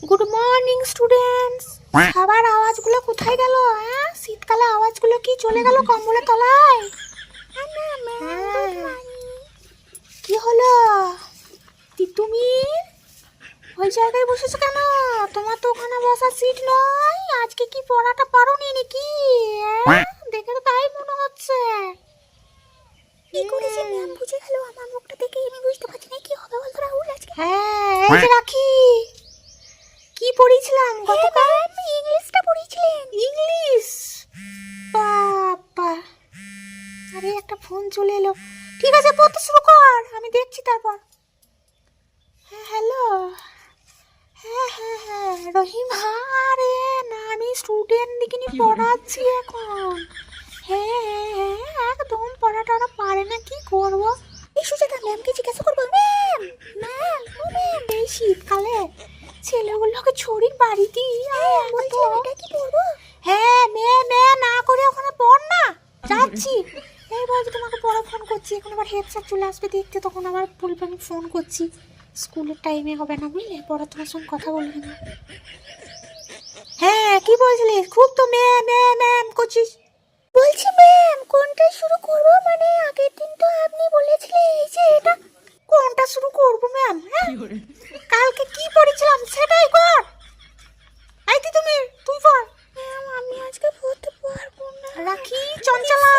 Good morning students. খাবার আওয়াজগুলো কোথায় গেল? হ্যাঁ, শীতকালে আওয়াজগুলো কি চলে গেল কম্বলের তলায়? কি হলো তুমি ওই জায়গায় বসেছো কেন? তোমার তো ওখানে বসার সিট নয়। আজকে কি পড়াটা পারোনি নাকি? দেখে তো তাই মনে হচ্ছে। কি করেছে ম্যাম বুঝে গেল আমার মুখটা দেখে। আমি বুঝতে পারছি না কি হবে বলতো রাহুল আজকে। হ্যাঁ, এই যে রাখি। কি পড়িয়েছিলাম গতকাল? ইংলিশটা পড়িয়েছিলেন। ইংলিশ? বাবা, আরে একটা ফোন চলে এলো। ঠিক আছে, পড়তে শুরু কর, আমি দেখছি তারপর। হ্যাঁ হ্যালো। হ্যাঁ হ্যাঁ হ্যাঁ রহিম। আরে না, আমি স্টুডেন্ট দিকে পড়াচ্ছি এখন। হ্যাঁ হ্যাঁ হ্যাঁ, একদম পড়াটা ওরা পারে না, কি করবো? এই সুজাতা ম্যামকে জিজ্ঞাসা করবো। ম্যাম ম্যাম ও ম্যাম, এই শীতকালে ছেলেগুলোকে ছড়ির বাড়িতে কি পড়বো? হ্যাঁ মেয়ে মেয়ে না করে ওখানে পড় না, যাচ্ছি। এই বলছি তোমাকে পড়া ফোন করছি, এখন আবার হেড স্যার চলে আসবে দেখতে, তখন আবার বলবে আমি ফোন করছি। স্কুলের টাইমে হবে না বুঝলে, পড়া তোমার সঙ্গে কথা বলবি না। হ্যাঁ কি বলছিলিস? খুব তো ম্যাম ম্যাম ম্যাম করছিস। বলছি ম্যাম কোনটা শুরু করবো? মানে আগের দিন তো আপনি বলেছিলেন এই যে এটা। কোনটা শুরু করবো ম্যাম? হ্যাঁ, কালকে কি পড়েছিলাম সেটাই কর। এই তুই পড়। ম্যাম আমি আজকে পড়তে পারবো না। রাখি চঞ্চলা,